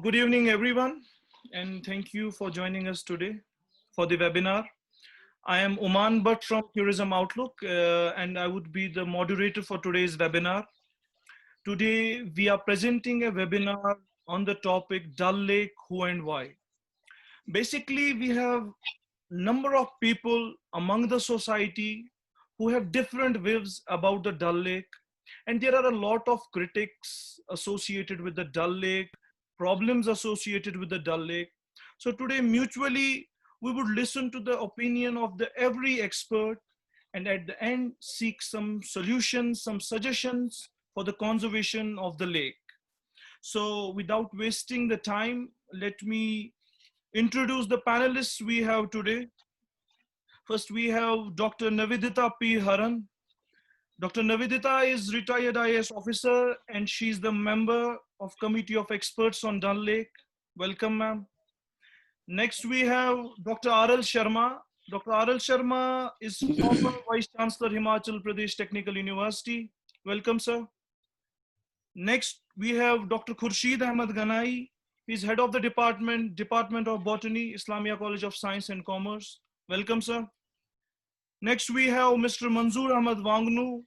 Good evening, everyone, and thank you for joining us today for the webinar. I am Oman Bhatt from Tourism Outlook, and I would be the moderator for today's webinar. Today, we are presenting a webinar on the topic Dal Lake, Who and Why. Basically, we have number of people among the society who have different views about the Dal Lake, and there are a lot of critics associated with the Dal Lake, problems associated with the Dal Lake. So today, mutually, we would listen to the opinion of the every expert, and at the end, seek some solutions, some suggestions for the conservation of the lake. So without wasting the time, let me introduce the panelists we have today. First, we have Dr. Navidita P. Haran. Dr. Navidita is retired IAS officer and she's the member of Committee of Experts on Dal Lake. Welcome, ma'am. Next, we have Dr. R.L. Sharma. Dr. R.L. Sharma is former Vice Chancellor, Himachal Pradesh Technical University. Welcome, sir. Next, we have Dr. Khurshid Ahmed Ganai. He's head of the Department of Botany, Islamia College of Science and Commerce. Welcome, sir. Next, we have Mr. Manzoor Ahmed Wangnu.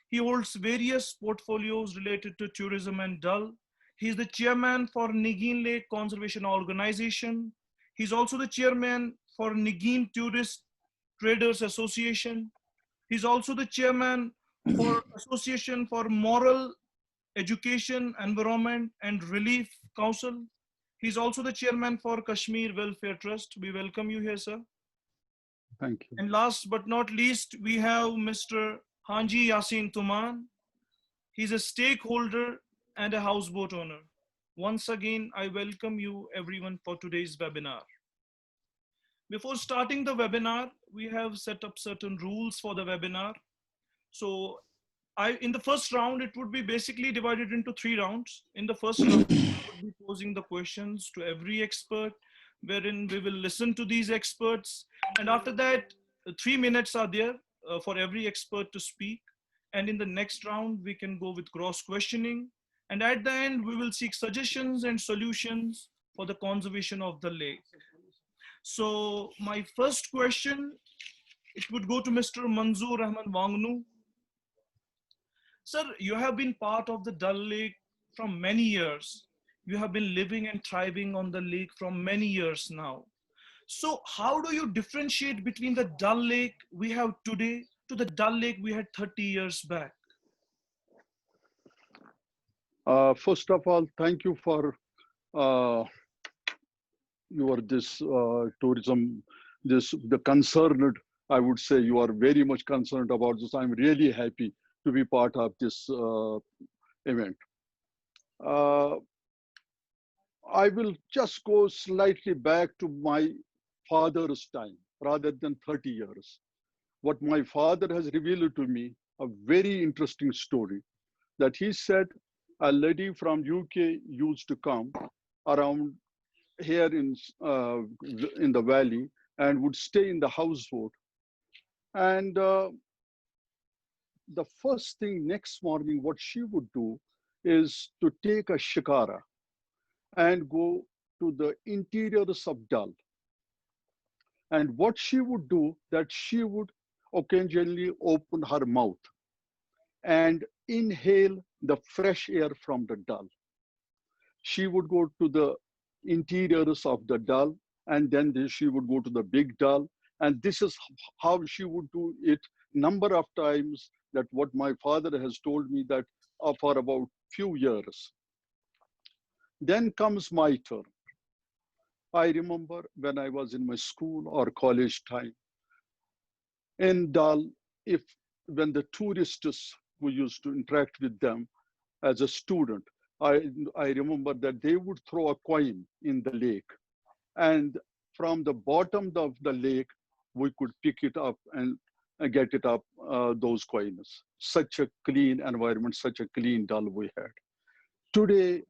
He holds various portfolios related to tourism and Dal. He's the chairman for Nigin Lake Conservation Organization. He's also the chairman for Nigin Tourist Traders Association. He's also the chairman for Association for Moral Education, Environment and Relief Council. He's also the chairman for Kashmir Welfare Trust. We welcome you here, sir. Thank you. And last but not least, we have Mr. Hanji Yasin Tuman. He's a stakeholder and a houseboat owner. Once again, I welcome you everyone for today's webinar. Before starting the webinar, we have set up certain rules for the webinar. So in the first round, it would be basically divided into 3 rounds. In the first round, I would be posing the questions to every expert, wherein we will listen to these experts. And after that, 3 minutes are there for every expert to speak. And in the next round, we can go with cross questioning. And at the end, we will seek suggestions and solutions for the conservation of the lake. So my first question, it would go to Mr. Manzoor Ahmed Wangnu. Sir, you have been part of the Dal Lake from many years. You have been living and thriving on the lake from many years now. So how do you differentiate between the Dal Lake we have today to the Dal Lake we had 30 years back? First of all, thank you for this tourism, the concerned, I would say you are very much concerned about this. I'm really happy to be part of this event. I will just go slightly back to my father's time rather than 30 years. What my father has revealed to me, a very interesting story, that he said a lady from UK used to come around here in the valley and would stay in the houseboat. And the first thing next morning, what she would do is to take a shikara and go to the interiors of Dal. And what she would do, that she would occasionally open her mouth and inhale the fresh air from the Dal. She would go to the interiors of the Dal, and then she would go to the big Dal. And this is how she would do it number of times, that what my father has told me, that for about few years. Then comes my turn. I remember when I was in my school or college time, in Dal, when the tourists who used to interact with them as a student, I remember that they would throw a coin in the lake, and from the bottom of the lake, we could pick it up and get it up, those coins. Such a clean environment, such a clean Dal we had. Today,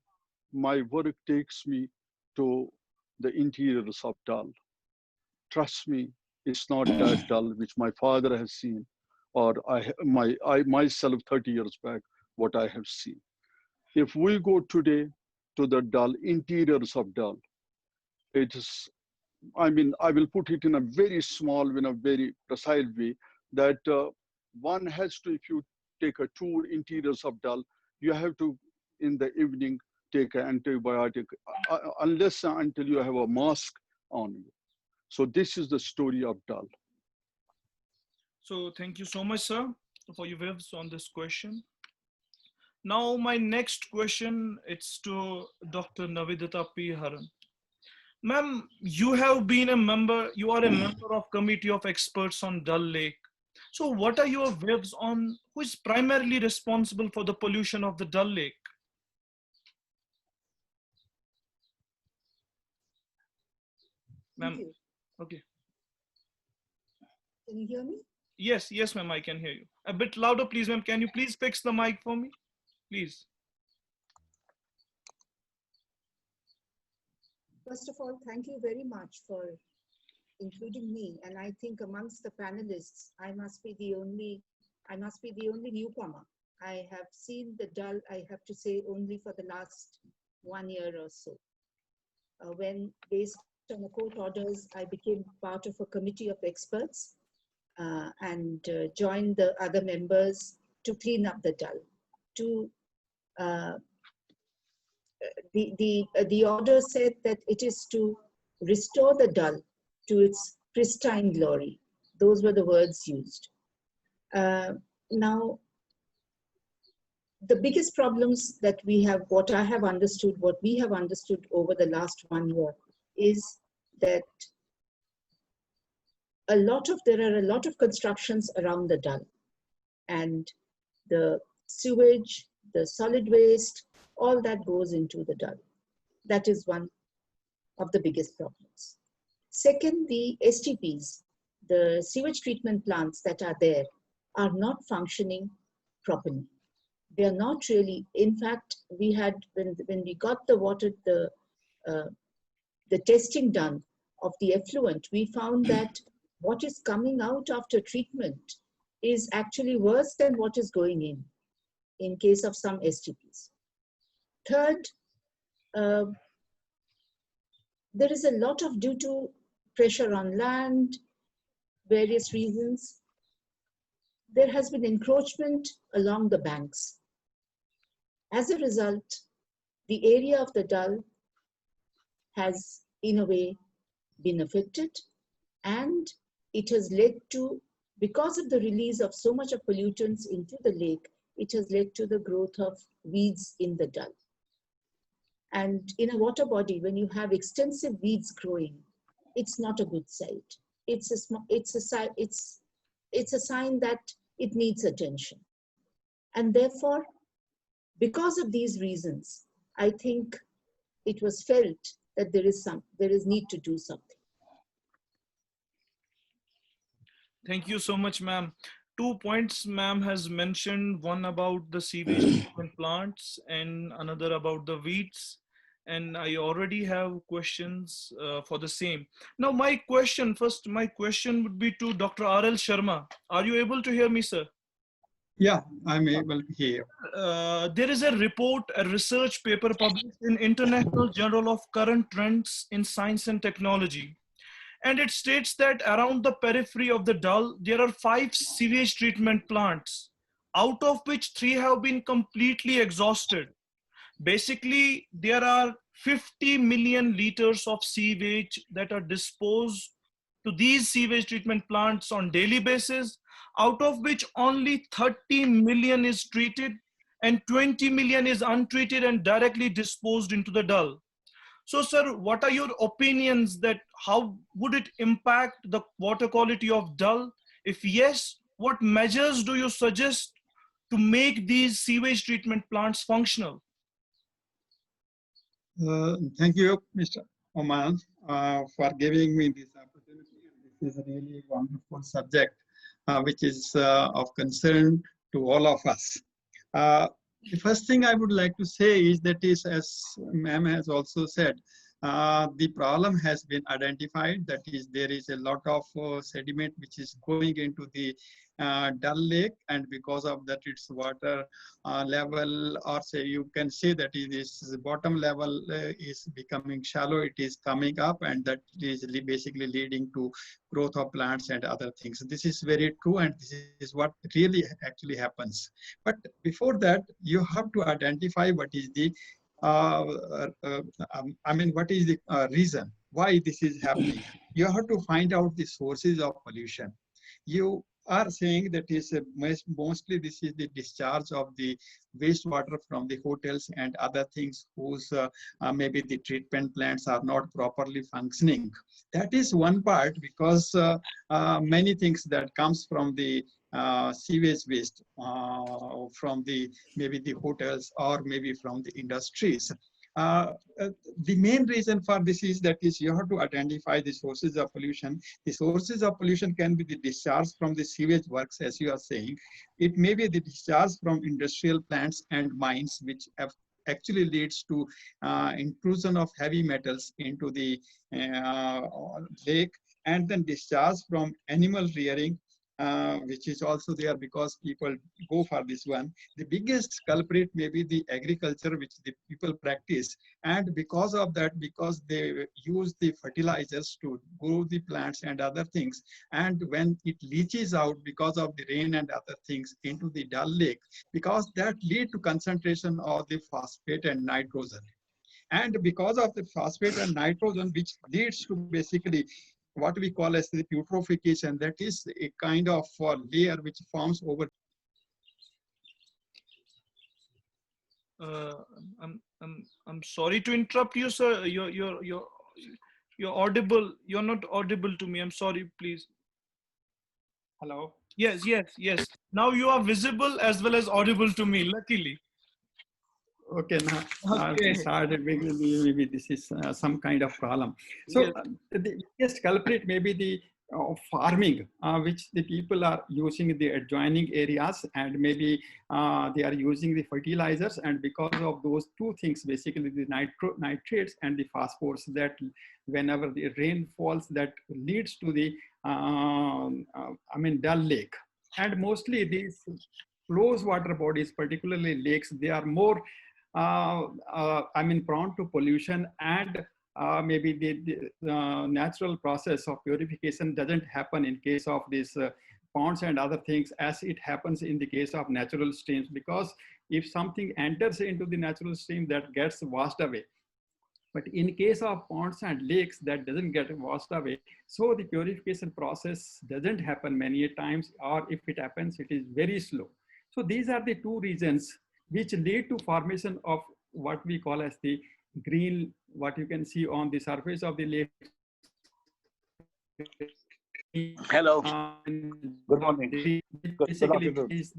my work takes me to the interiors of Dal. Trust me, it's not that Dal which my father has seen, or I myself 30 years back, what I have seen. If we go today, to the Dal, interiors of Dal. It is, I mean, I will put it in a very small, in a very precise way, that one has to, if you take a tour interiors of Dal, you have to, in the evening, take an antibiotic, unless until you have a mask on you. So this is the story of Dal. So thank you so much, sir, for your views on this question. Now, my next question it's to Dr. Navidita P. Haran. Ma'am, you have been a member, you are a member of Committee of Experts on Dal Lake. So what are your views on who is primarily responsible for the pollution of the Dal Lake? Thank Ma'am, you. okay. Can you hear me? Yes, yes, ma'am, I can hear you. A bit louder, please, ma'am. Can you please fix the mic for me? Please. First of all, thank you very much for including me. And I think amongst the panelists, I must be the only newcomer. I have seen the Dal, I have to say, only for the last 1 year or so. When based on the court orders, I became part of a committee of experts and joined the other members to clean up the Dal. The order said that it is to restore the Dal to its pristine glory. Those were the words used. Now, the biggest problems that we have, what we have understood over the last 1 year is that there are a lot of constructions around the Dal, and the sewage, the solid waste, all that goes into the Dal. That is one of the biggest problems. Second, the STPs, the sewage treatment plants that are there, are not functioning properly. They are not really. In fact, we had, when we got the water, the testing done of the effluent, we found that what is coming out after treatment is actually worse than what is going in case of some STPs. Third, there is a lot of, due to pressure on land, various reasons, there has been encroachment along the banks. As a result, the area of the Dal has, in a way, been affected, and it has led to, because of the release of so much of pollutants into the lake, it has led to the growth of weeds in the Dal. And in a water body, when you have extensive weeds growing, it's not a good sight. It's a sign that it needs attention. And therefore, because of these reasons, I think it was felt that there is need to do something. Thank you so much, ma'am. 2 points ma'am has mentioned, one about the sewage treatment plants and another about the weeds. And I already have questions for the same. Now my question would be to Dr. R.L. Sharma. Are you able to hear me, sir? Yeah, I'm able to hear. There is a report, a research paper published in International Journal of Current Trends in Science and Technology. And it states that around the periphery of the Dal, there are 5 sewage treatment plants, out of which 3 have been completely exhausted. Basically, there are 50 million liters of sewage that are disposed to these sewage treatment plants on daily basis, out of which only 30 million is treated and 20 million is untreated and directly disposed into the Dal. So, sir, what are your opinions that how would it impact the water quality of Dal? If yes, what measures do you suggest to make these sewage treatment plants functional? Thank you, Mr. Oman, for giving me this opportunity. This is a really wonderful subject, which is of concern to all of us. The first thing I would like to say is that is, as ma'am has also said, the problem has been identified. That is, there is a lot of sediment which is going into the Dal Lake, and because of that, its water level, or say you can say that it is bottom level is becoming shallow. It is coming up, and that is basically leading to growth of plants and other things. This is very true, and this is what really actually happens. But before that, you have to identify what is the what is the reason why this is happening. You have to find out the sources of pollution. You are saying that is mostly this is the discharge of the wastewater from the hotels and other things whose maybe the treatment plants are not properly functioning. That is one part, because many things that comes from the sewage waste from the maybe the hotels or maybe from the industries. Uh, the main reason for this is that is you have to identify the sources of pollution. The sources of pollution can be the discharge from the sewage works, as you are saying. It may be the discharge from industrial plants and mines, which have actually leads to intrusion of heavy metals into the lake, and then discharge from animal rearing, which is also there because people go for this one. The biggest culprit may be the agriculture which the people practice, and because of that, because they use the fertilizers to grow the plants and other things, and when it leaches out because of the rain and other things into the Dal Lake, because that lead to concentration of the phosphate and nitrogen. And because of the phosphate and nitrogen, which leads to basically what we call as the eutrophication, that is a kind of layer which forms over. Uh, I'm sorry to interrupt you, sir. You're audible. You're not audible to me. I'm sorry, please. Hello. Yes. Now you are visible as well as audible to me, luckily. Okay, now Okay. started maybe this is some kind of problem. So Yes. the biggest culprit may be the farming, which the people are using in the adjoining areas, and maybe they are using the fertilizers, and because of those two things, basically the nitrates and the phosphorus, that whenever the rain falls, that leads to the Dal Lake. And mostly these close water bodies, particularly lakes, they are more prone to pollution, and maybe the natural process of purification doesn't happen in case of these ponds and other things as it happens in the case of natural streams, because if something enters into the natural stream, that gets washed away. But in case of ponds and lakes, that doesn't get washed away. So the purification process doesn't happen many times, or if it happens, it is very slow. So these are the two reasons which lead to formation of what we call as the green, what you can see on the surface of the lake. Hello. Good morning. Basically, is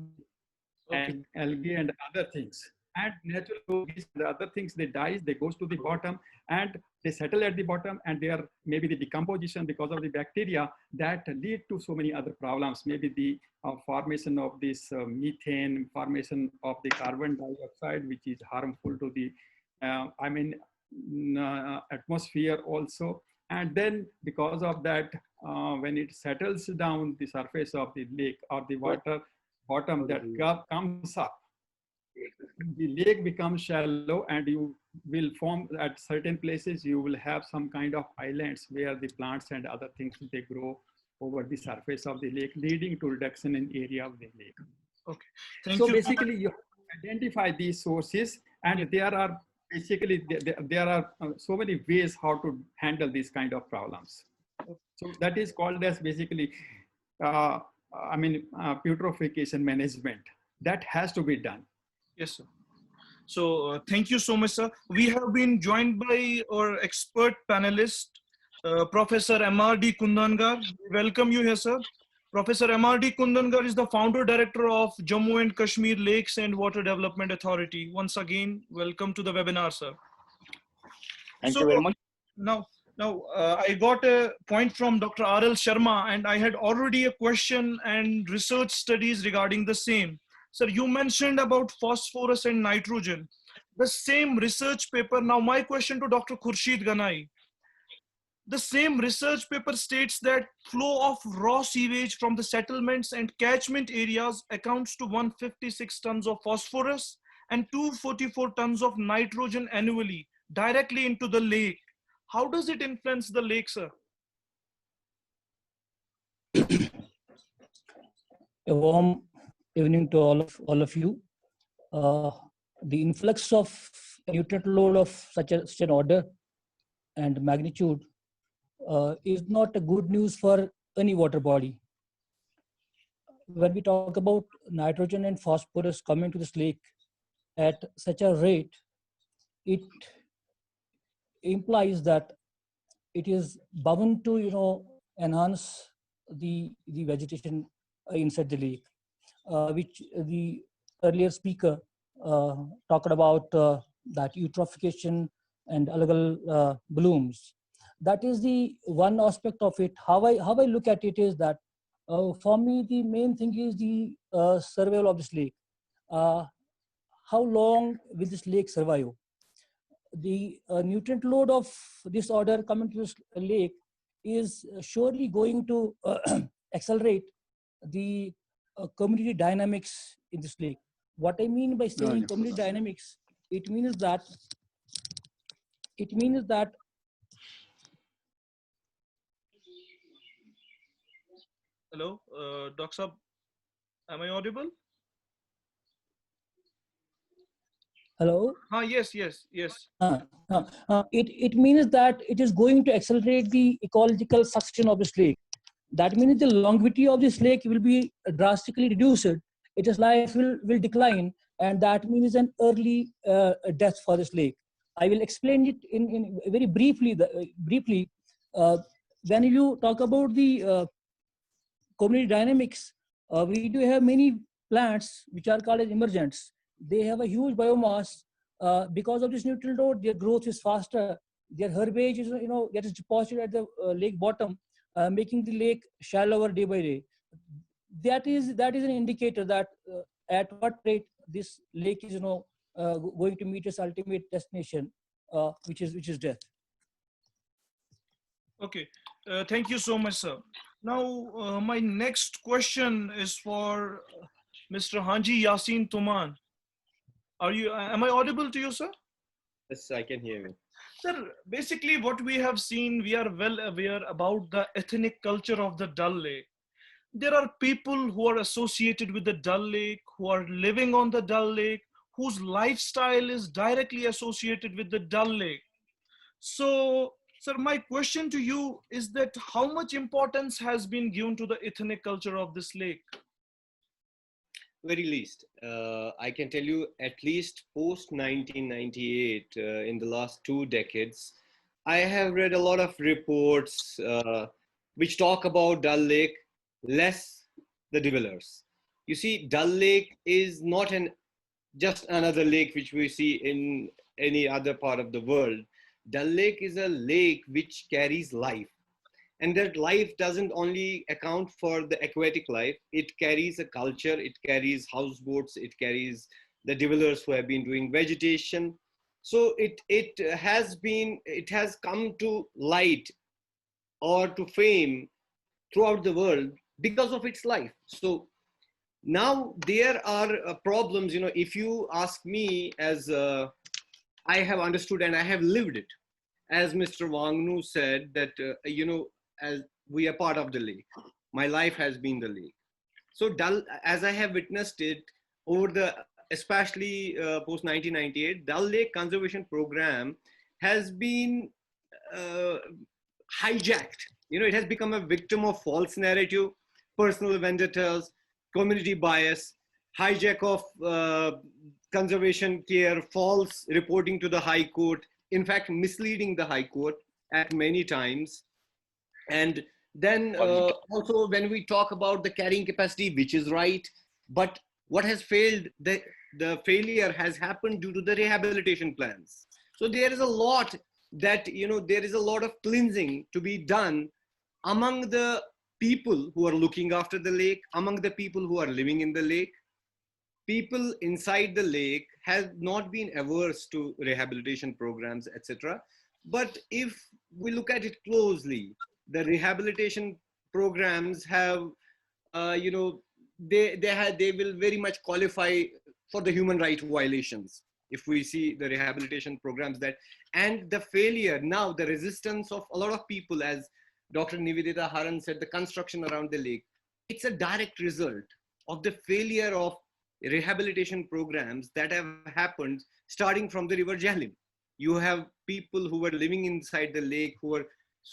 and algae and other things. And naturally, the other things, they die, they goes to the bottom, and they settle at the bottom, and they are maybe the decomposition because of the bacteria that lead to so many other problems. Maybe the formation of this methane, formation of the carbon dioxide, which is harmful to the atmosphere also. And then because of that, when it settles down the surface of the lake or the water bottom, that comes up, the lake becomes shallow, and you will form at certain places, you will have some kind of islands where the plants and other things, they grow over the surface of the lake, leading to reduction in area of the lake. Okay. Thank so you. Basically, you identify these sources, and there are basically there are so many ways how to handle these kind of problems. So that is called as basically putrefaction management. That has to be done. Yes, sir. So thank you so much, sir. We have been joined by our expert panelist, Professor M.R.D. Kundangar. Welcome you here, sir. Professor M.R.D. Kundangar is the founder director of Jammu and Kashmir Lakes and Water Development Authority. Once again, welcome to the webinar, sir. Thank you very much. Now, I got a point from Dr. R.L. Sharma, and I had already a question and research studies regarding the same. Sir, you mentioned about phosphorus and nitrogen. the same research paper, now my question to Dr. Khurshid Ganai, the same research paper states that flow of raw sewage from the settlements and catchment areas accounts to 156 tons of phosphorus and 244 tons of nitrogen annually directly into the lake. How does it influence the lake, sir? A warm evening to all of you. The influx of a nutrient load of such an order and magnitude is not a good news for any water body. When we talk about nitrogen and phosphorus coming to this lake at such a rate, it implies that it is bound to enhance the vegetation inside the lake, which the earlier speaker talked about, that eutrophication and algal blooms. That is the one aspect of it. How I look at it is that for me the main thing is the survival of this lake. How long will this lake survive? The nutrient load of this order coming to this lake is surely going to accelerate the community dynamics in this lake. What I mean by saying community dynamics, it means that Hello, Dr. Sab, am I audible? Hello? Yes. It means that it is going to accelerate the ecological succession of this lake. That means the longevity of this lake will be drastically reduced. Its life will decline, and that means an early death for this lake. I will explain it in very briefly. When you talk about the community dynamics, we do have many plants which are called as emergents. They have a huge biomass. Because of this nutrient load, their growth is faster. Their herbage is gets deposited at the lake bottom, making the lake shallower day by day. That is an indicator that at what rate this lake is going to meet its ultimate destination, which is death. Okay, thank you so much, sir. Now, my next question is for Mr. Hanji Yasin Tuman. Am I audible to you, sir? Yes, I can hear you. Sir, basically what we have seen, we are well aware about the ethnic culture of the Dal Lake. There are people who are associated with the Dal Lake, who are living on the Dal Lake, whose lifestyle is directly associated with the Dal Lake. So, sir, my question to you is that how much importance has been given to the ethnic culture of this lake? Very least. I can tell you at least post 1998, in the last 2 decades, I have read a lot of reports which talk about Dal Lake, less the developers. You see, Dal Lake is not just another lake which we see in any other part of the world. Dal Lake is a lake which carries life. And that life doesn't only account for the aquatic life, it carries a culture, it carries houseboats, it carries the developers who have been doing vegetation. So it has come to light or to fame throughout the world because of its life. So now there are problems, if you ask me, as I have understood and I have lived it, as Mr. Wangnu said, that, as we are part of the lake. My life has been the lake. So as I have witnessed it over especially post 1998, Dal Lake Conservation Program has been hijacked. It has become a victim of false narrative, personal vendettas, community bias, hijack of conservation care, false reporting to the High Court, in fact, misleading the High Court at many times. And then also when we talk about the carrying capacity, which is right, but what has failed, the failure has happened due to the rehabilitation plans. So there is a lot that, there is a lot of cleansing to be done among the people who are looking after the lake, among the people who are living in the lake. people inside the lake have not been averse to rehabilitation programs, etc. But if we look at it closely, the rehabilitation programs have, you know, they will very much qualify for the human right violations. If we see the rehabilitation programs that, and the failure now, the resistance of a lot of people, as Dr. Nivedita Haran said, the construction around the lake, it's a direct result of the failure of rehabilitation programs that have happened starting from the river Jhelum. You have people who were living inside the lake, who were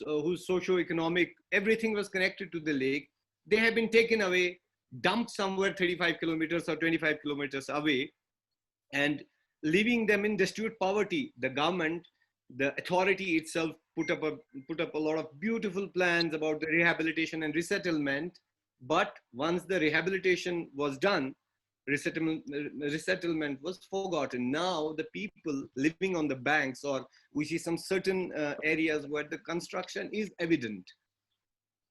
whose socio-economic, everything was connected to the lake. They have been taken away, dumped somewhere 35 kilometers or 25 kilometers away, and leaving them in destitute poverty. The government, the authority itself put up a lot of beautiful plans about the rehabilitation and resettlement. But once the rehabilitation was done, resettlement was forgotten. Now the people living on the banks, or we see some certain areas where the construction is evident.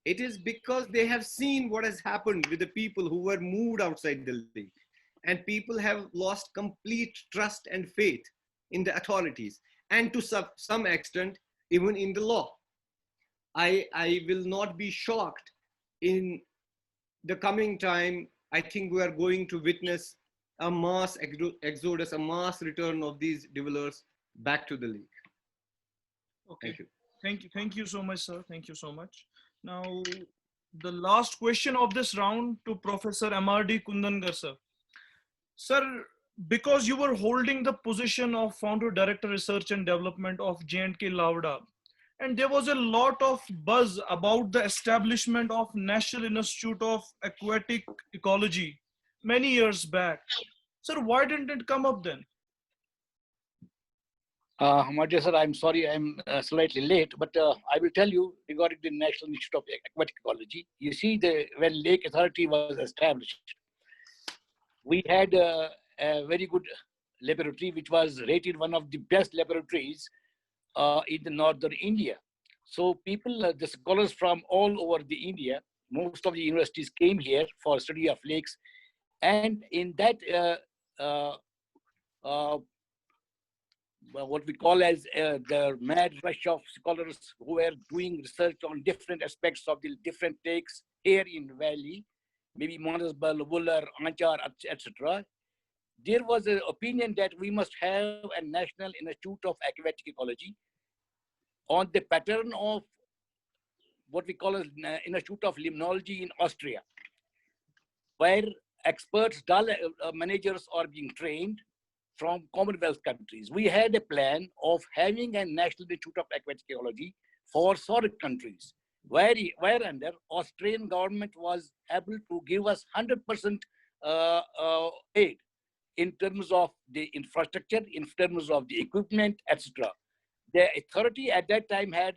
It is because they have seen what has happened with the people who were moved outside the lake. And people have lost complete trust and faith in the authorities, and to some extent, even in the law. I will not be shocked in the coming time. I think we are going to witness a mass exodus, a mass return of these dwellers back to the lake. Okay. Thank you. Thank you so much, sir. Thank you so much. Now, the last question of this round to Professor MRD Kundangar, sir. Sir, because you were holding the position of founder director research and development of J&K Lavda, and there was a lot of buzz about the establishment of National Institute of Aquatic Ecology many years back. Sir, why didn't it come up then? My dear sir, I'm sorry I'm slightly late, but I will tell you regarding the National Institute of Aquatic Ecology. You see, when Lake Authority was established, we had a very good laboratory, which was rated one of the best laboratories in the northern India. So people, the scholars from all over the India, most of the universities came here for study of lakes. And in that, what we call as the mad rush of scholars who were doing research on different aspects of the different lakes here in the valley, maybe Manasbal, Wular, Anchar, etc. There was an opinion that we must have a National Institute of Aquatic Ecology on the pattern of what we call as Institute of Limnology in Austria, where experts, managers are being trained from Commonwealth countries. We had a plan of having a National Institute of Aquatic Ecology for SORIC countries, where under Australian government was able to give us 100% aid in terms of the infrastructure, in terms of the equipment, etc. The authority at that time had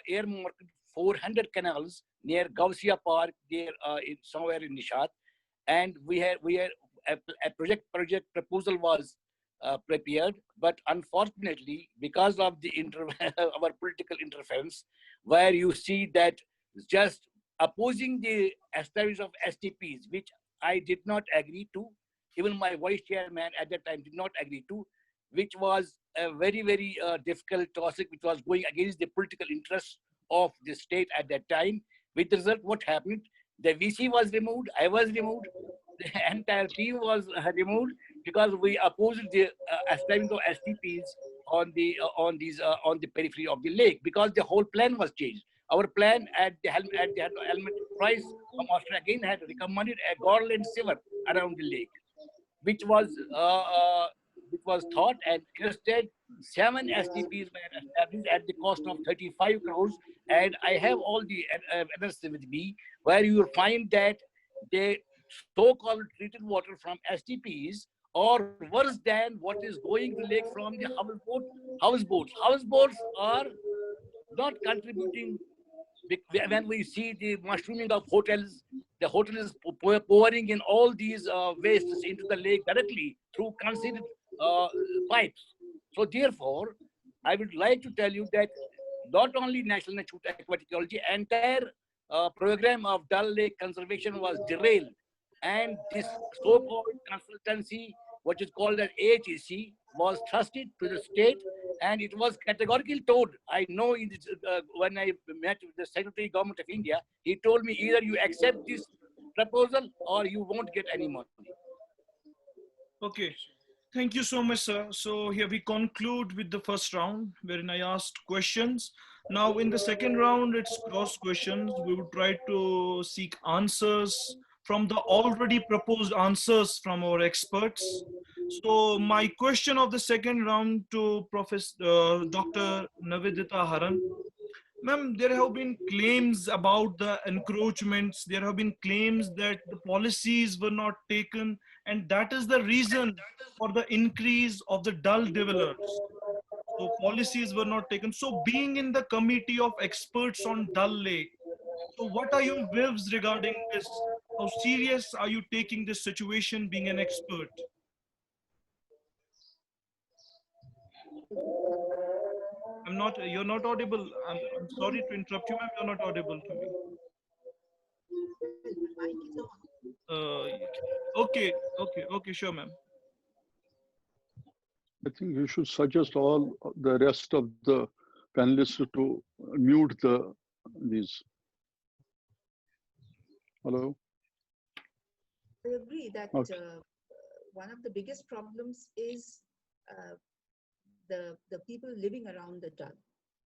earmarked 400 canals near Gausia Park, there somewhere in Nishat, and we had a project proposal was prepared, but unfortunately, because of the our political interference, where you see that just opposing the establishment of STPs, which I did not agree to, even my vice chairman at that time did not agree to, which was a very, very difficult topic, which was going against the political interests of the state at that time. With the result, what happened? The VC was removed, I was removed, the entire team was removed because we opposed the establishment of STPs on the periphery of the lake, because the whole plan was changed. Our plan at the helmet price from Australia again had recommended a garland silver around the lake, which was thought, and instead 7 STPs were established at the cost of 35 crores. And I have all the evidence with me, where you will find that the so-called treated water from STPs are worse than what is going to the lake from the houseboats. Houseboats are not contributing. When we see the mushrooming of hotels, the hotel is pouring in all these wastes into the lake directly through concealed pipes. So therefore, I would like to tell you that not only National Institute of Aquatic Ecology, entire program of Dal Lake conservation was derailed And this so-called consultancy, which is called an AHEC, was trusted to the state, and it was categorically told. I know in this, when I met with the Secretary Government of India, he told me either you accept this proposal or you won't get any money. Okay. Thank you so much, sir. So here we conclude with the first round, wherein I asked questions. Now in the second round, it's cross questions. We will try to seek answers from the already proposed answers from our experts. So my question of the second round to Professor Dr. Navedita Haran. Ma'am, there have been claims about the encroachments. There have been claims that the policies were not taken, and that is the reason for the increase of the dull dwellers. So policies were not taken. So being in the committee of experts on Dal Lake, so what are your views regarding this? How serious are you taking this situation being an expert? You're not audible. I'm sorry to interrupt you, ma'am. You're not audible to me. Uh, okay, sure, ma'am. I think you should suggest all the rest of the panelists to mute these. Hello? I agree that Okay. one of the biggest problems is uh, the people living around the Dal.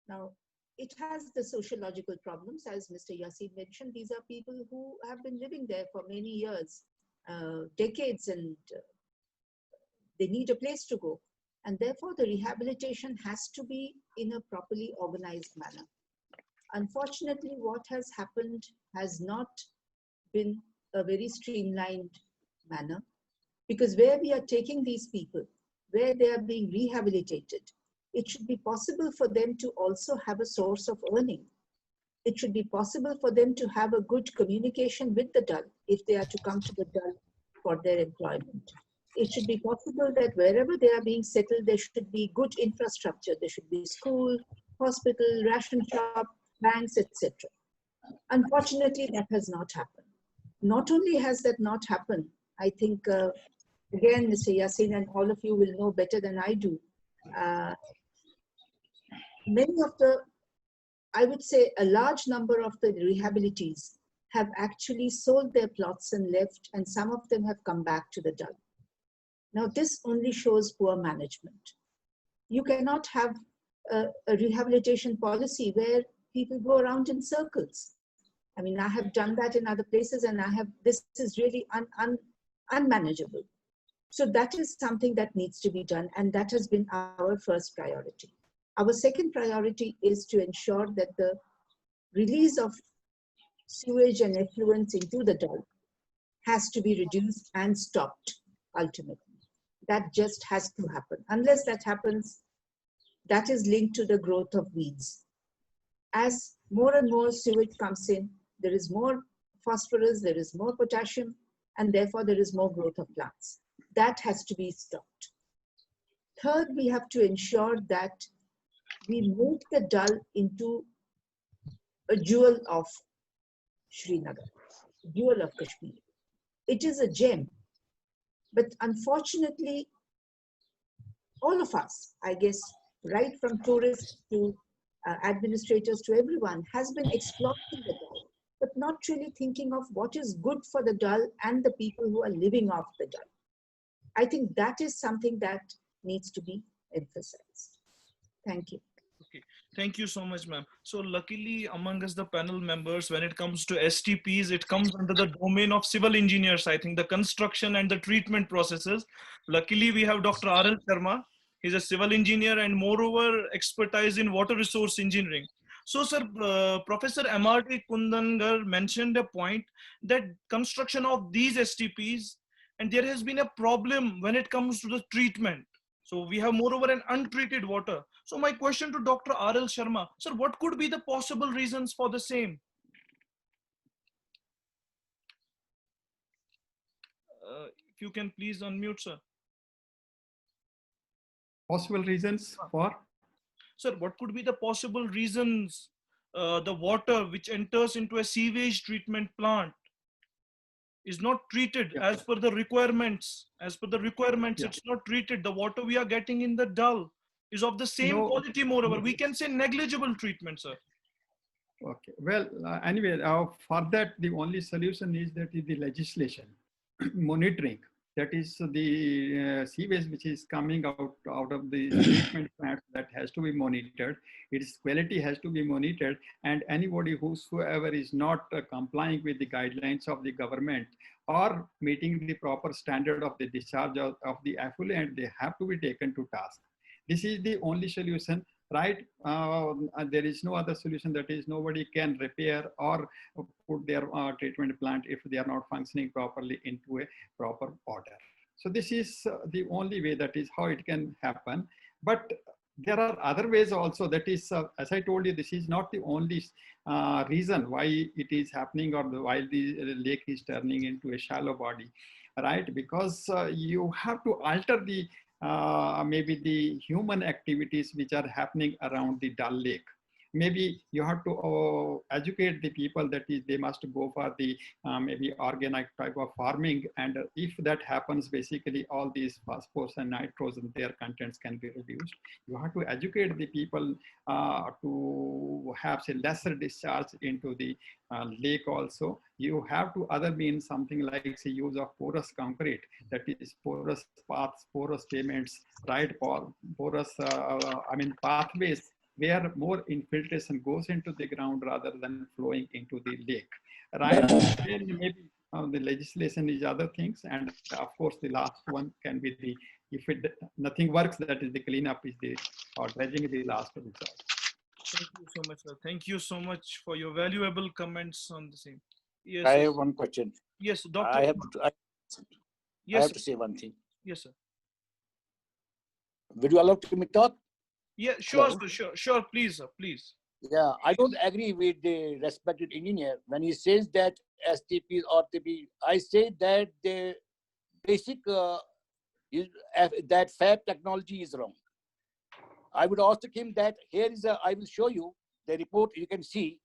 Now, it has the sociological problems, as Mr. Yassin mentioned. These are people who have been living there for many years, decades, and they need a place to go. And therefore, the rehabilitation has to be in a properly organized manner. Unfortunately, what has happened has not been a very streamlined manner, because where we are taking these people, where they are being rehabilitated, it should be possible for them to also have a source of earning. It should be possible for them to have a good communication with the Dal if they are to come to the Dal for their employment. It should be possible that wherever they are being settled, there should be good infrastructure. There should be school, hospital, ration shop, banks, etc. Unfortunately, that has not happened. Not only has that not happened, I think, again, Mr. Yassin and all of you will know better than I do, uh, many of the, I would say a large number of the rehabilitees have actually sold their plots and left, and some of them have come back to the Dal. Now, this only shows poor management. You cannot have a rehabilitation policy where people go around in circles. I mean, I have done that in other places, and this is really unmanageable. So that is something that needs to be done, and that has been our first priority. Our second priority is to ensure that the release of sewage and effluents into the Dal has to be reduced and stopped ultimately. That just has to happen. Unless that happens, that is linked to the growth of weeds. As more and more sewage comes in, there is more phosphorus, there is more potassium, and therefore there is more growth of plants. That has to be stopped. Third, we have to ensure that we make the Dal into a jewel of Srinagar, jewel of Kashmir. It is a gem, but unfortunately, all of us, I guess, right from tourists to administrators to everyone, has been exploiting the Dal, but not really thinking of what is good for the Dal and the people who are living off the Dal. I think that is something that needs to be emphasized. Thank you. Okay, thank you so much, ma'am. So luckily among us, the panel members, when it comes to STPs, it comes under the domain of civil engineers, I think, the construction and the treatment processes. Luckily, we have Dr. R.L. Sharma. He's a civil engineer and moreover expertise in water resource engineering. So, sir, Professor M.R.T. Kundangar mentioned a point that construction of these STPs, and there has been a problem when it comes to the treatment. So we have moreover an untreated water. So my question to Dr. R.L. Sharma, sir, what could be the possible reasons for the same? If you can please unmute, sir. Possible reasons for? Sir, what could be the possible reasons the water which enters into a sewage treatment plant is not treated Yeah. as per the requirements. As per the requirements, Yeah. it's not treated. The water we are getting in the Dal is of the same No. quality, moreover. We can say negligible treatment, sir. Okay. Well, anyway, for that, the only solution is that is the legislation, monitoring. That is the sewage which is coming out of the treatment plants that has to be monitored. Its quality has to be monitored, and anybody whosoever is not complying with the guidelines of the government or meeting the proper standard of the discharge of the effluent, they have to be taken to task. This is the only solution, right? There is no other solution, that is nobody can repair or put their treatment plant if they are not functioning properly into a proper order. So this is the only way, that is how it can happen. But there are other ways also. That is, as I told you, this is not the only reason why it is happening, or why the lake is turning into a shallow body, right? Because you have to alter the maybe the human activities which are happening around the Dal Lake. Maybe you have to educate the people that is they must go for the maybe organic type of farming, and if that happens, basically all these phosphorus and nitrogen, their contents can be reduced. You have to educate the people to have say lesser discharge into the lake. Also you have to other means something like say use of porous concrete, that is porous paths, porous pavements, right? Or porous I mean pathways where more infiltration goes into the ground rather than flowing into the lake, right? Then maybe the legislation is other things, and of course the last one can be the, if it nothing works, that is the cleanup is the, or dredging is the last resort. Thank you so much, sir. Thank you so much for your valuable comments on the same. Yes, I sir. have one question. Yes, Doctor. I have to, I Yes, have sir. to say one thing. Yes, sir. Would you allow me talk? Yeah, sure, Hello? sir. Sure, sure. Please, sir. Please. Yeah, I don't agree with the respected engineer when he says that STPs or TP. I say that the basic is, that fab technology is wrong. I would ask him that here is a, I will show you the report. You can see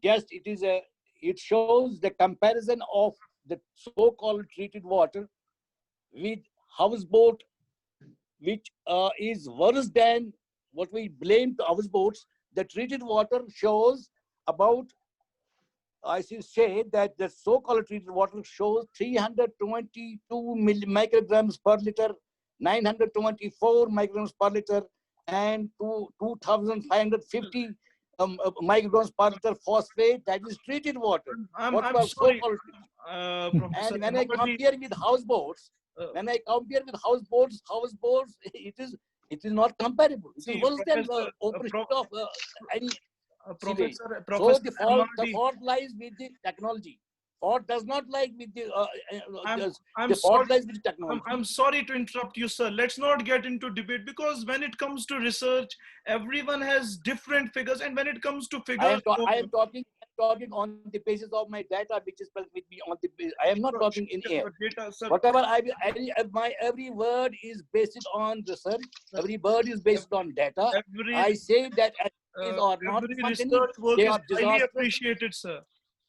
just it is a, it shows the comparison of the so-called treated water with houseboat, which is worse than what we blame to houseboats. The treated water shows about, I should say that the so-called treated water shows 322 micrograms per liter, 924 micrograms per liter, and 2,550 micrograms per liter phosphate. That is treated water. I'm What about sorry, so-called? Professor. And when I compare with houseboats, it is not comparable. It is See, worse than Professor, operation of any sewage. Professor, So Professor the MRD, fault lies with the technology. Fault does not lie with the I'm the fault sorry. lies with the technology. I'm sorry to interrupt you, sir. Let's not get into debate, because when it comes to research, everyone has different figures, and when it comes to figures, I am talking on the basis of my data, which is present with me on the. I am not talking in air. data, sir. Whatever my every word is based on research. Every word is based on data. Every I say that SPs are not every functioning. research work They is are highly disastrous. appreciated, sir.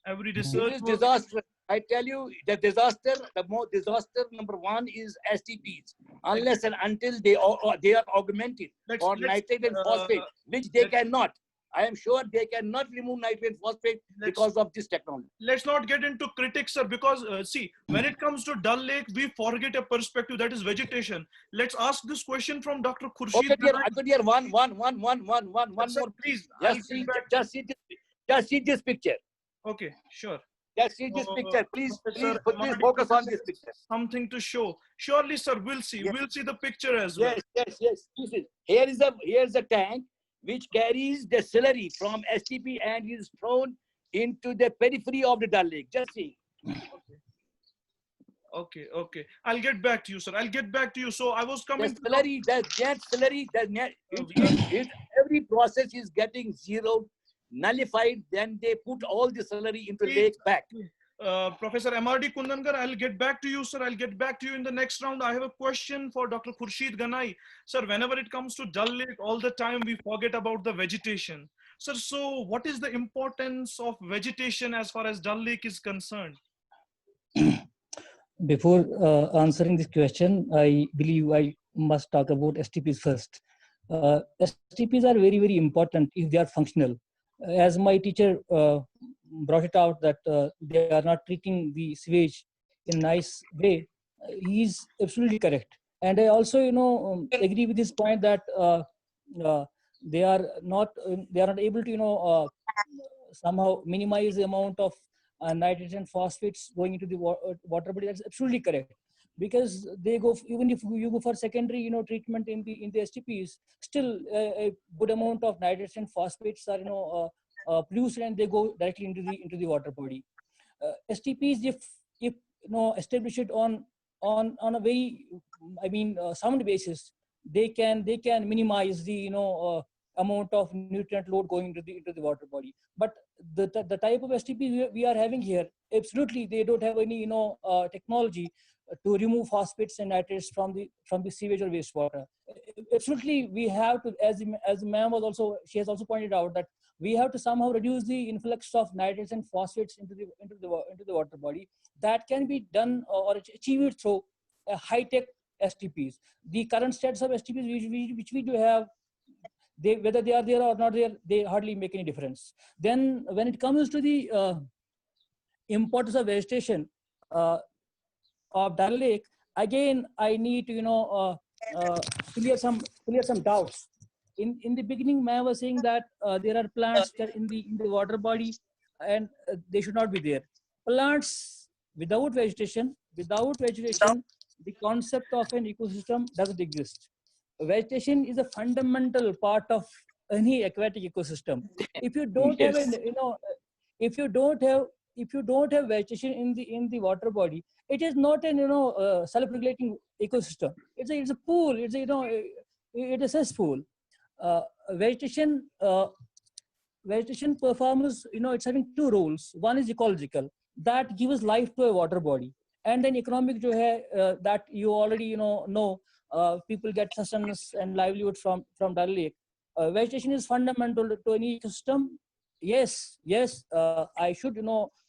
Every It research is work. disastrous. I tell you, the disaster, the more disaster number one is STPs. Unless and until they are augmented or nitrate and phosphate, which they cannot. I am sure they cannot remove nitrate and phosphate because of this technology. Let's not get into critics, sir, because see, when it comes to Dal Lake, we forget a perspective, that is vegetation. Let's ask this question from Dr. Khurshid. Okay, dear, dear, one Sir, more. please. Just see this picture. Okay, sure. Just see this picture. Please Professor focus on this picture. Something to show. Surely, sir, we'll see. Yes. We'll see the picture as well. Yes. Here's a tank which carries the slurry from STP and is thrown into the periphery of the Dal Lake. Just see. Okay. I'll get back to you, sir. I'll get back to you. So I was coming. The slurry, every process is getting zeroed, nullified. Then they put all the slurry into lake back. Professor MRD Kundankar, I'll get back to you, sir. I'll get back to you in the next round. I have a question for Dr. Khurshid Ganai. Sir, whenever it comes to Dal Lake, all the time we forget about the vegetation. Sir, so what is the importance of vegetation as far as Dal Lake is concerned? Before answering this question, I believe I must talk about STPs first. STPs are very, very important if they are functional. As my teacher brought it out that they are not treating the sewage in a nice way, he's absolutely correct. And I also, agree with his point that uh, they are not able to, somehow minimize the amount of nitrogen phosphates going into the water body. That's absolutely correct, because they go even if you go for secondary treatment in the STPs, still a good amount of nitrogen phosphates are produced, and they go directly into the water body. STPs, if establish it on a very, sound basis, they can minimize the amount of nutrient load going into the water body. But the type of STP we are having here, absolutely they don't have any technology to remove phosphates and nitrates from the sewage or wastewater. Absolutely, we have to, as ma'am was also, she has also pointed out that we have to somehow reduce the influx of nitrates and phosphates into the water body. That can be done or achieved through high-tech STPs. The current status of STPs which we do have, they, whether they are there or not there, they hardly make any difference. Then when it comes to the importance of vegetation uh, of Dal Lake, again I need to clear some doubts. In the beginning, Maya was saying that there are plants that in the water body, and they should not be there. Plants without vegetation, the concept of an ecosystem doesn't exist. Vegetation is a fundamental part of any aquatic ecosystem. If you don't have Yes. an if you don't have if you don't have vegetation in the water body, it is not an self-regulating ecosystem. It's a pool. It's a cesspool. uh, vegetation uh, Vegetation performs, it's having two roles. One is ecological, that gives life to a water body. And then economic jo hai, that you already know, people get sustenance and livelihood from Dal Lake. Vegetation is fundamental to any ecosystem. Yes, I should,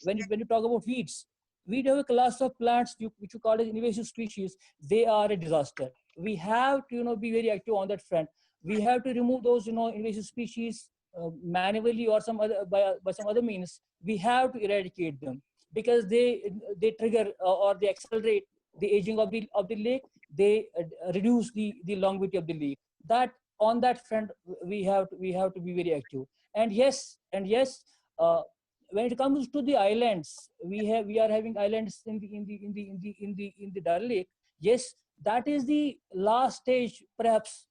when you talk about weeds, we have a class of plants which you call as invasive species. They are a disaster. We have to be very active on that front. We have to remove those invasive species manually or by some other means. We have to eradicate them, because they trigger or they accelerate the aging of the lake. They reduce the longevity of the lake. That on that front, we have to be very active. And yes, uh, when it comes to the islands, we are having islands in the Dal Lake. Yes, that is the last stage, perhaps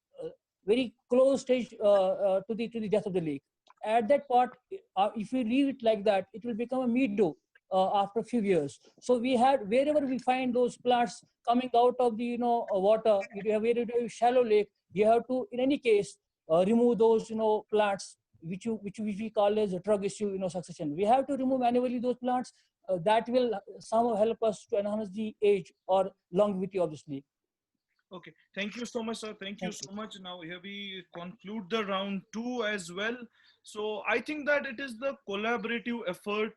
very close stage to the death of the lake. At that part, if we leave it like that, it will become a meadow after a few years. So we had, wherever we find those plants coming out of the water, you have a shallow lake, you have to, in any case, remove those plants which we call as a drug issue succession. We have to remove manually those plants. That will somehow help us to enhance the age or longevity of this lake. Okay, thank you so much, sir. Thank you Thank you. so much. Now, here we conclude the round two as well. So, I think that it is the collaborative effort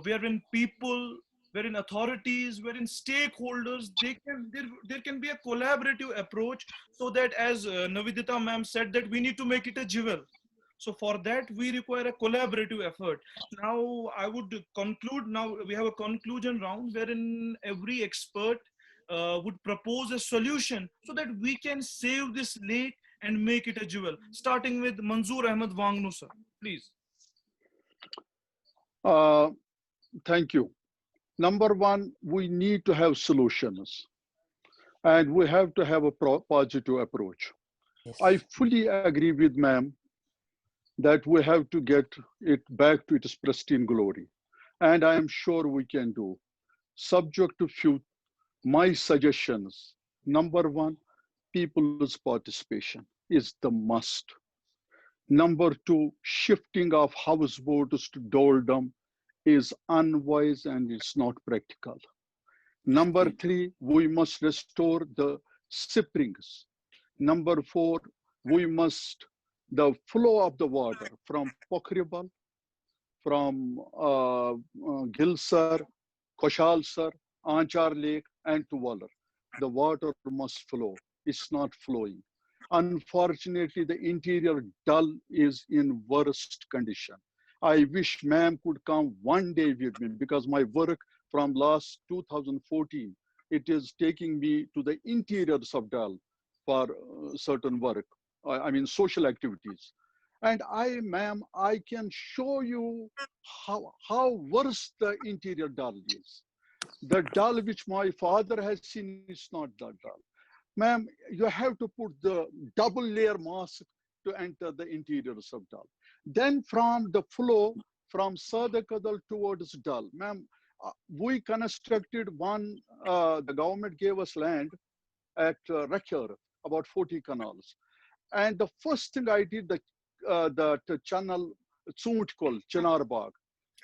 wherein people, wherein authorities, wherein stakeholders, there can be a collaborative approach, so that, as Navidita ma'am said, that we need to make it a jewel. So for that, we require a collaborative effort. Now, I would conclude. Now we have a conclusion round wherein every expert would propose a solution so that we can save this lake and make it a jewel. Starting with Manzoor Ahmed Wangnu, sir, please. Uh, Thank you. Number one, we need to have solutions, and we have to have a positive approach. I Yes. fully agree with ma'am that we have to get it back to its pristine glory. And I am sure we can do. Subject to few my suggestions. Number one, people's participation is the must. Number two, shifting of houseboats to dolldom is unwise and it's not practical. Number three, we must restore the springs. Number four, we must the flow of the water from Pokhribal, from Gilsar, Koshalsar, Anchar Lake, and to Waller. The water must flow. It's not flowing. Unfortunately, the interior Dal is in worst condition. I wish ma'am could come one day with me because my work from last 2014, it is taking me to the interiors of Dal for certain work, I mean social activities. And ma'am, I can show you how worse the interior Dal is. The Dal which my father has seen is not the Dal. Ma'am, you have to put the double layer mask to enter the interiors of Dal. Then from the flow from Sadakadal towards Dal, ma'am, we constructed one, the government gave us land at Rakhar, about 40 canals. And the first thing I did, the channel Tsuntkol, Chinar Bagh,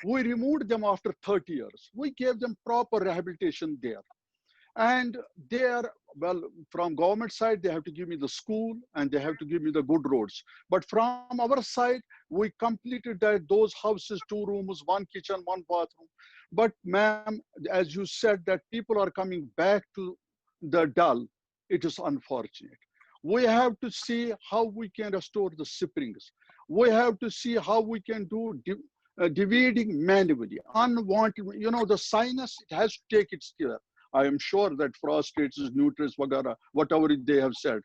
we removed them after 30 years. We gave them proper rehabilitation there. And they are, well, from government side, they have to give me the school and they have to give me the good roads. But from our side, we completed that, those houses, 2 rooms, 1 kitchen, 1 bathroom. But ma'am, as you said, that people are coming back to the Dal, it is unfortunate. We have to see how we can restore the springs. We have to see how we can do dividing manually. Unwanted, the sinus, it has to take its care. I am sure that phosphates, nutrients, whatever they have said.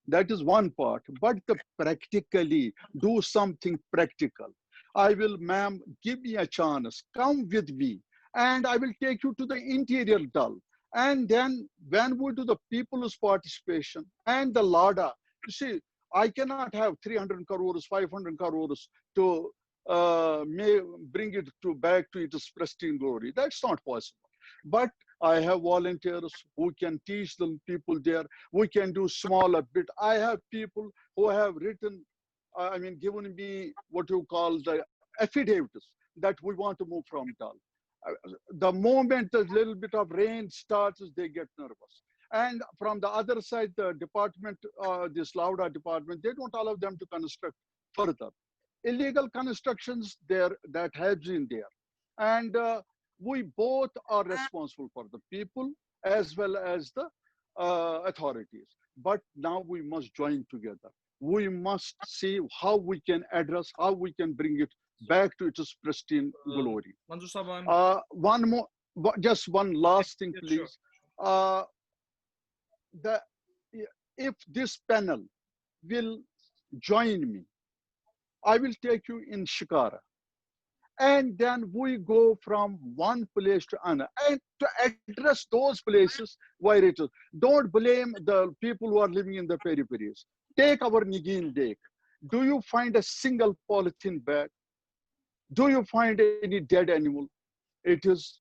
That is one part. But the practically, do something practical. I will, ma'am, give me a chance. Come with me. And I will take you to the interior Dal. And then when we do the people's participation and the LADA, you see, I cannot have 300 crores, 500 crores to may bring it back to its pristine glory. That's not possible. But I have volunteers who can teach the people there. We can do smaller bit. I have people who have written, given me what you call the affidavits that we want to move from Dal. The moment a little bit of rain starts, they get nervous. And from the other side, the department, this Lauda department, they don't allow them to construct further. Illegal constructions there, that has been there. And we both are responsible for the people as well as the authorities. But now we must join together. We must see how we can address, how we can bring it back to its pristine glory. Manzoor Sahab, One more, just one last thing, yeah, sure. please. The, if this panel will join me, I will take you in Shikara. And then we go from one place to another and to address those places where it is. Don't blame the people who are living in the peripheries. Take our Nigin Lake. Do you find a single polythene bag? Do you find any dead animal? It is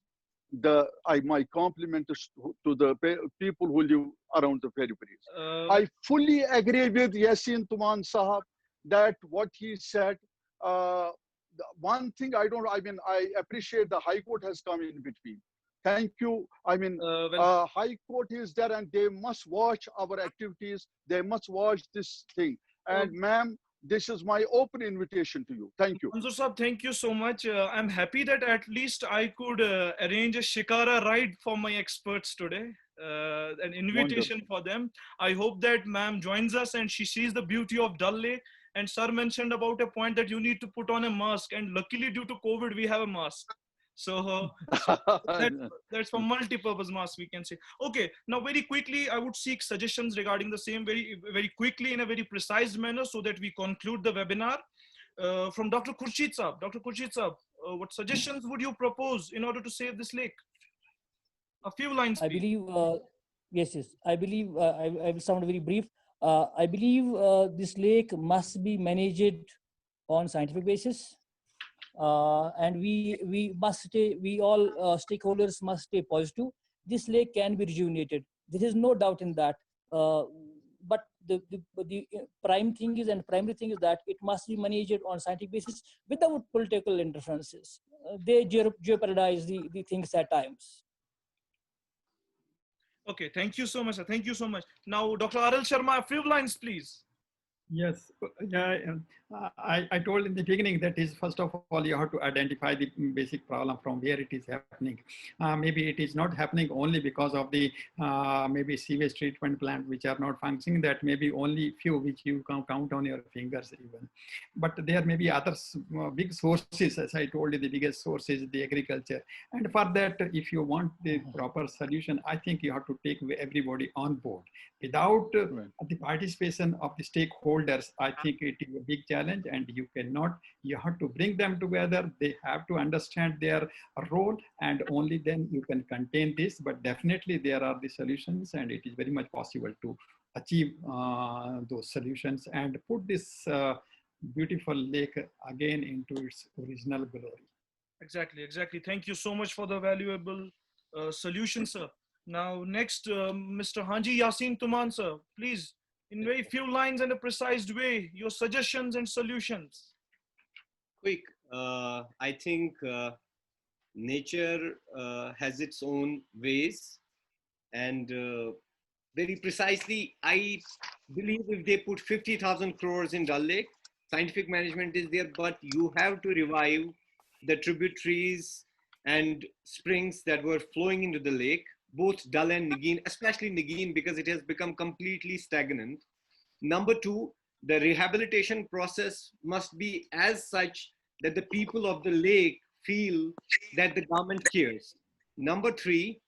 my compliment is to the people who live around the peripheries. I fully agree with Yasin Tuman Sahab that what he said. One thing I appreciate the High Court has come in between. Thank you. High Court is there and they must watch our activities. They must watch this thing. And ma'am, this is my open invitation to you. Thank you. Manzoor Sahab, thank you so much. I'm happy that at least I could arrange a Shikara ride for my experts today. An invitation Wonderful. for them. I hope that ma'am joins us and she sees the beauty of Dal Lake. And sir mentioned about a point that you need to put on a mask. And luckily, due to COVID, we have a mask. So that's for multi-purpose mask, we can say. Okay, now very quickly, I would seek suggestions regarding the same very, very quickly in a very precise manner so that we conclude the webinar. From Dr. Khurshid Saab. Dr. Khurshid Saab, what suggestions would you propose in order to save this lake? A few lines, please. I believe, yes. I believe, I will sound very brief. I believe this lake must be managed on scientific basis. And we must stay, we all stakeholders must stay positive. This lake can be rejuvenated. There is no doubt in that. But the primary thing is that it must be managed on scientific basis without political interferences. They jeopardize the things at times. Okay, thank you so much, sir. Thank you so much. Now, Dr. Arul Sharma, a few lines, please. Yes, I told in the beginning that is, first of all, you have to identify the basic problem from where it is happening. Maybe it is not happening only because of the maybe sewage treatment plant which are not functioning. That may be only few which you can count on your fingers even. But there may be other big sources, as I told you, the biggest source is the agriculture. And for that, if you want the proper solution, I think you have to take everybody on board. Without the participation of the stakeholders, I think it is a big challenge, and you have to bring them together. They have to understand their role, and only then you can contain this. But definitely there are the solutions, and it is very much possible to achieve those solutions and put this beautiful lake again into its original glory. Exactly, exactly. Thank you so much for the valuable solution, sir. Now, next, Mr. Hanji Yasin Tuman, sir, please, in very few lines and a precise way, your suggestions and solutions. Quick, I think nature has its own ways, and very precisely, I believe if they put 50,000 crores in Dal Lake, scientific management is there, but you have to revive the tributaries and springs that were flowing into the lake, both Dal and Nagin, especially Nagin, because it has become completely stagnant. Number two, the rehabilitation process must be as such that the people of the lake feel that the government cares. Number three,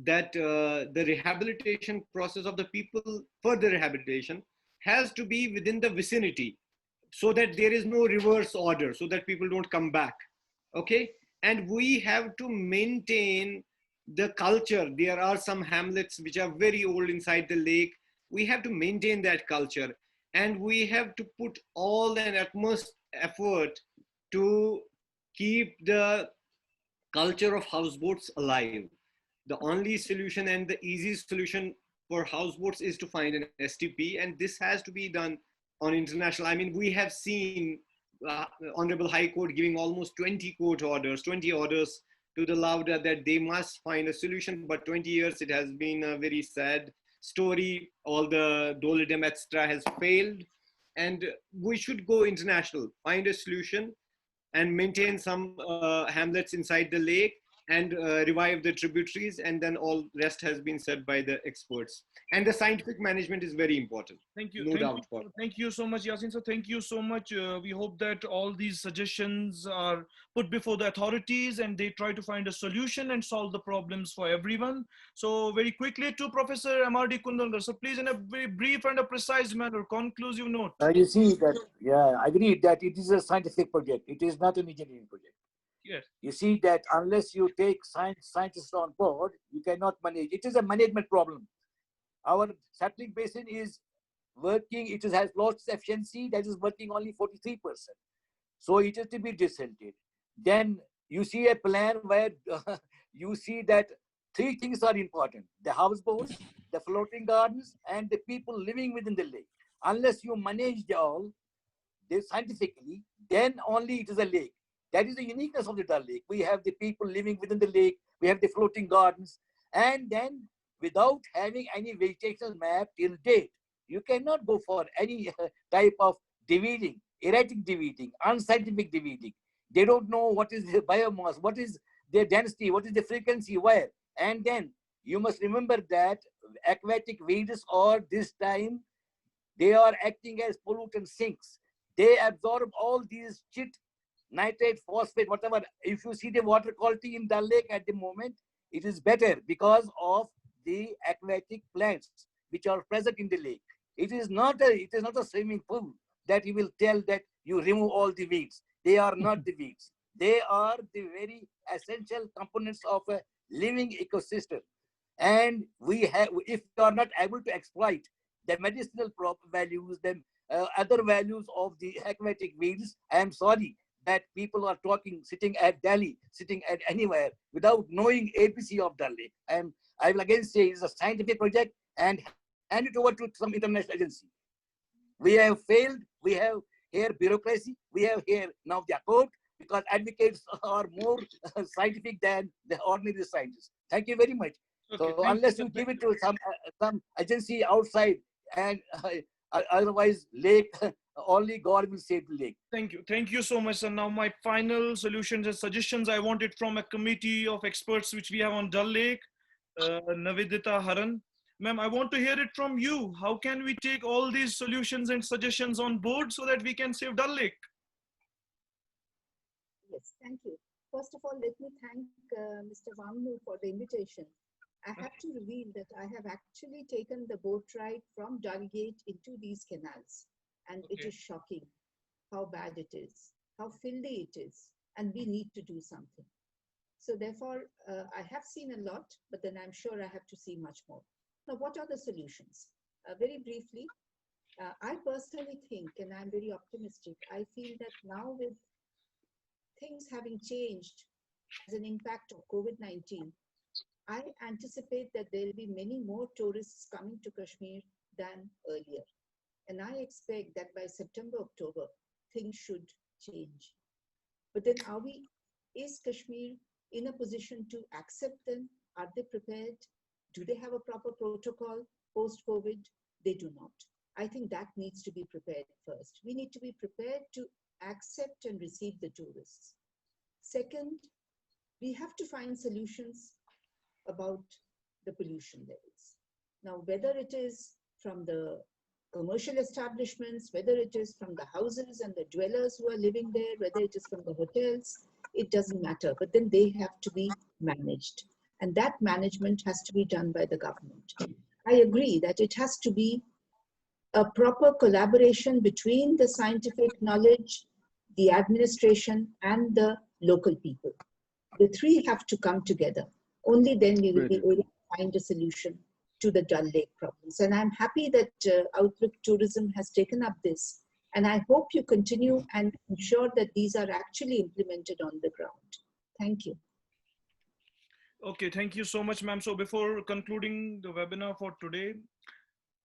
that the rehabilitation process of the people, further rehabilitation, has to be within the vicinity, so that there is no reverse order, so that people don't come back. Okay? And we have to maintain the culture. There are some hamlets which are very old inside the lake. We have to maintain that culture, and we have to put all and utmost effort to keep the culture of houseboats alive. The only solution and the easiest solution for houseboats is to find an STP, and this has to be done on international. I mean, we have seen Honorable High Court giving almost 20 court orders, 20 orders to the Lauda that they must find a solution. But 20 years, it has been a very sad story. All the Dolidem, etc. has failed. And we should go international, find a solution, and maintain some hamlets inside the lake, and revive the tributaries, and then all rest has been said by the experts. And the scientific management is very important. Thank you. No Thank doubt you. about it. Thank you so much, Yasin. So thank you so much. We hope that all these suggestions are put before the authorities and they try to find a solution and solve the problems for everyone. So very quickly to Professor M.R.D. Kundalkar. So please, in a very brief and a precise manner, conclusive note. You see that, yeah, I agree that it is a scientific project. It is not an engineering project. Yes. You see that unless you take scientists on board, you cannot manage. It is a management problem. Our settling basin is working, has lost efficiency, that is working only 43%. So it has to be decented. Then you see a plan where you see that three things are important: the houseboats, the floating gardens, and the people living within the lake. Unless you manage all scientifically, then only it is a lake. That is the uniqueness of the Dal Lake. We have the people living within the lake, we have the floating gardens, and then without having any vegetational map till date, you cannot go for any type of dividing, erratic dividing, unscientific dividing. They don't know what is the biomass, what is their density, what is the frequency, where. And then you must remember that aquatic weeds are this time, they are acting as pollutant sinks. They absorb all these chit, nitrate, phosphate, whatever. If you see the water quality in Dal Lake at the moment, it is better because of the aquatic plants which are present in the lake. It is not a swimming pool that you will tell that you remove all the weeds. They are not the weeds. They are the very essential components of a living ecosystem. And if we are not able to exploit the medicinal values, the other values of the aquatic weeds, I am sorry that people are talking, sitting at Delhi, sitting at anywhere without knowing ABC of Dal Lake. I will again say it's a scientific project and hand it over to some international agency. We have failed. We have here bureaucracy. We have here now the court, because advocates are more scientific than the ordinary scientists. Thank you very much. Okay, so unless you give it to some agency outside, and otherwise lake only God will save the lake. Thank you so much, sir. Now my final solutions and suggestions I wanted from a committee of experts which we have on Dal Lake, Navedita Haran. Ma'am, I want to hear it from you. How can we take all these solutions and suggestions on board so that we can save Dal Lake? Yes, thank you. First of all, let me thank Mr. Vamnu for the invitation. I have to reveal that I have actually taken the boat ride from Dal Gate into these canals, and it is shocking how bad it is, how filthy it is, and we need to do something. So therefore, I have seen a lot, but then I'm sure I have to see much more. Now, what are the solutions? Very briefly, I personally think, and I'm very optimistic, I feel that now with things having changed as an impact of COVID-19, I anticipate that there will be many more tourists coming to Kashmir than earlier. And I expect that by September, October, things should change. But then is Kashmir in a position to accept them? Are they prepared? Do they have a proper protocol post-COVID? They do not. I think that needs to be prepared first. We need to be prepared to accept and receive the tourists. Second, we have to find solutions about the pollution levels. Now, whether it is from the commercial establishments, whether it is from the houses and the dwellers who are living there, whether it is from the hotels, it doesn't matter. But then they have to be managed. And that management has to be done by the government. I agree that it has to be a proper collaboration between the scientific knowledge, the administration, and the local people. The three have to come together. Only then we will be able to find a solution to the Dal Lake problems. And I'm happy that Outlook Tourism has taken up this. And I hope you continue and ensure that these are actually implemented on the ground. Thank you. Okay, thank you so much, ma'am. So before concluding the webinar for today,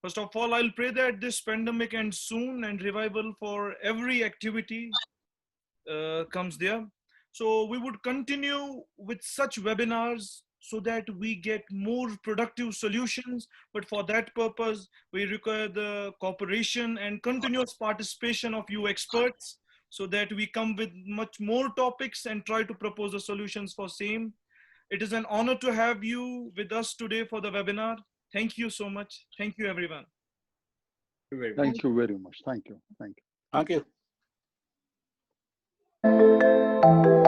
first of all, I'll pray that this pandemic ends soon and revival for every activity comes there. So we would continue with such webinars so that we get more productive solutions. But for that purpose, we require the cooperation and continuous participation of you experts so that we come with much more topics and try to propose the solutions for same. It is an honor to have you with us today for the webinar. Thank you so much. Thank you, everyone. Thank you very much. Thank you. Thank you. Thank you.